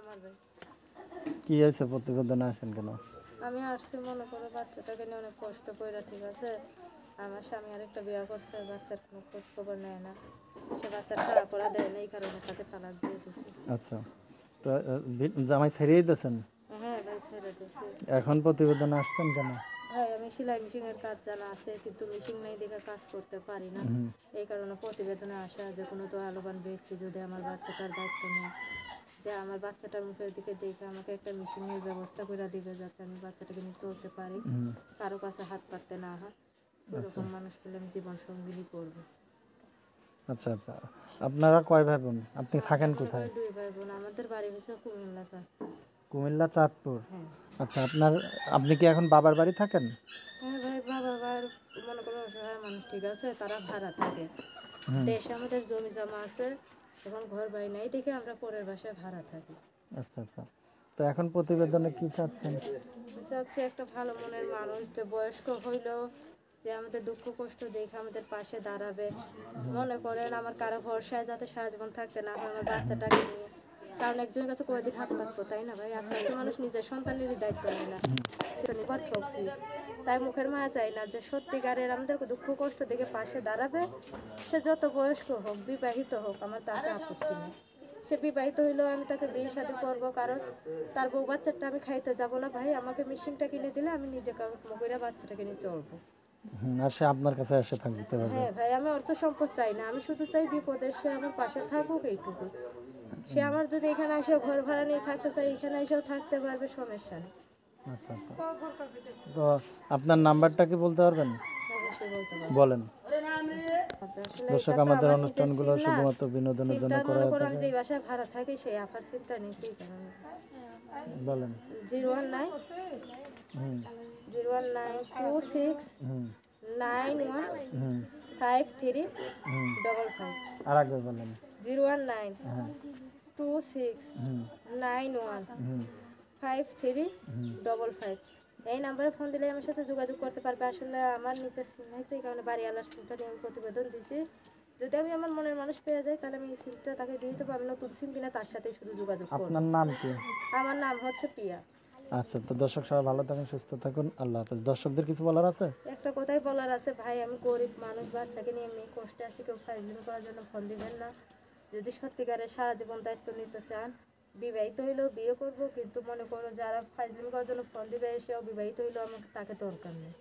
আমার ভাই। কি হয়েছে, প্রতিবেদনে আসেন কেন? আমি আসছি মনে করো বাচ্চাটাকে নিয়ে অনেক কষ্ট করে, ঠিক আছে। আমার স্বামী আরেকটা বিয়ে করছে, বাচ্চার কোনো খোঁজ খবর নেয় না, সে বাচ্চার খারাপ পড়া দেয় না, এই কারণে তাকে তালাক দিয়ে দিয়েছি। আচ্ছা, তো জামাই ছেড়েই দিয়েছেন? হ্যাঁ ভাই, ছেড়ে দিয়েছি। এখন প্রতিবেদনে আসছেন কেন? ভাই আমি সেলাই মেশিনের কাজ জানা আছে, কিন্তু মেশিন নেই দেখে কাজ করতে পারি না, এই কারণে প্রতিবেদনে আসা যে কোনো দয়ালুবান ব্যক্তি যদি আমার বাচ্চাটার দায়িত্ব নেয়, যে আমার বাচ্চাটার মুখের দিকে দেখে আমাকে একটা মেশিনের ব্যবস্থা করে দিবে, যাতে আমি বাচ্চাটাকে নিয়ে চলতে পারি, কারো কাছে হাত পাততে না হয়, ওরকম মানুষ পেলে আমি জীবন সঙ্গিনী করবো। আচ্ছা আচ্ছা, আপনারা কয় ভাই বোন? আপনি থাকেন কোথায়? 2 ভাই বোন। আমাদের বাড়ি হচ্ছে কুমিল্লা স্যার। কুমিল্লা চাঁদপুর। হ্যাঁ। আচ্ছা, আপনি কি এখন বাবার বাড়ি থাকেন? হ্যাঁ ভাই, বাবার মনে করো অসহায় মানুষ, ঠিক আছে, তারা ভাড়া থাকে দেশে, আমাদের জমি জমা আছে, এখন ঘর বাড়ি নাই দেখে আমরা পরের বাসায় ভাড়া থাকি। আচ্ছা আচ্ছা, তো এখন প্রতিবেদনে কি চাচ্ছেন? চাচ্ছি একটা ভালো মনের মানুষ, যে বয়স্ক হইলেও যে আমাদের দুঃখ কষ্ট দেখে আমাদের পাশে দাঁড়াবে, মনে করেন আমার কারো ভরসায় যাতে সারা জীবন থাকতে না হয় আমার বাচ্চাটাকে নিয়ে, কারণ একজনের কাছে কয়েকদিন হাত পাতবো, তাই না ভাই? আজকাল মানুষ নিজের সন্তানেরই দায়িত্ব নেয় না, তাই মুখের মায়া চাই না, যে সত্যিকারের আমাদের দুঃখ কষ্ট দেখে পাশে দাঁড়াবে, সে যত বয়স্ক হোক, বিবাহিত হোক, আমার তাতে আপত্তি নেই। সে বিবাহিত হইলেও আমি তাকে বিয়ে শাদী করবো, কারণ তার বউ বাচ্চাটা আমি খাইতে যাবো না ভাই, আমাকে মেশিনটা কিনে দিলে আমি নিজে করে বাচ্চাটাকে নিয়ে চলবো। আর সে আপনার কাছে এসে থাকতে পারবে? হ্যাঁ ভাই, আমি অর্থ সম্পদ চাই না, আমি শুধু চাই বিপদে সে আমার পাশে থাকুক, এইটুকু। সে আমার যদি এখানে এসে ঘর ভাড়া নিয়ে থাকতে চাই, এখানে এসেও থাকতে পারবে, সমস্যা নেই। আচ্ছা আচ্ছা, তো আপনার নাম্বারটা কি বলতে পারবেন? অবশ্যই বলতে পারবো। বলেন। আসলে দর্শক, এটা তো আমাদের আমার অনুষ্ঠানগুলো নিজের সিম না। শুধুমাত্র বিনোদনের জন্য সিমটা করা মনে হয়ে করো আমি থাকে। যে বাসায় ভাড়া থাকি সেই আপার সিমটা নিয়েছি, এই কারণে। বলেন। 019 হুম 01926 হুম 9153 হুম 55। আর আগে বলেন। 019 হ্যাঁ 26 হুম 91 হুম 53 55। এই নাম্বারে ফোন দিলে আমার সাথে যোগাযোগ করতে পারবে। আসলে আমার নিচের সিম নাই, তো এই কারণে বাড়িওয়ালার সিমটা নিয়ে আমি প্রতিবেদন দিছি। যদি আমি আমার মনের মানুষ পেয়ে যাই, তাহলে আমি এই সিমটা তাকে দিয়ে দিতে পারবো, নতুন সিম কিনা তার সাথেই শুধু যোগাযোগ করবো। আপনার নাম কি? আমার নাম হচ্ছে পিয়া। আচ্ছা, তো দর্শক সবাই ভালো থাকুন, সুস্থ থাকুন, আল্লাহ হাফেজ। দর্শকদের কিছু বলার আছে? একটা কথাই বলার আছে ভাই, আমি গরিব মানুষ, বাচ্চাকে নিয়ে এমনি কষ্টে আছি, কেউ ফাইজলামি করার জন্য ফোন দিবেন না। যদি সত্যিকারের সারা জীবন দায়িত্ব নিতে চান, বিবাহিত হইলেও বিয়ে করবো, কিন্তু মনে করো যারা ফাইজলামি করার জন্য ফোন দিবে, সেও বিবাহিত হইলেও আমাকে তাকে দরকার নেই।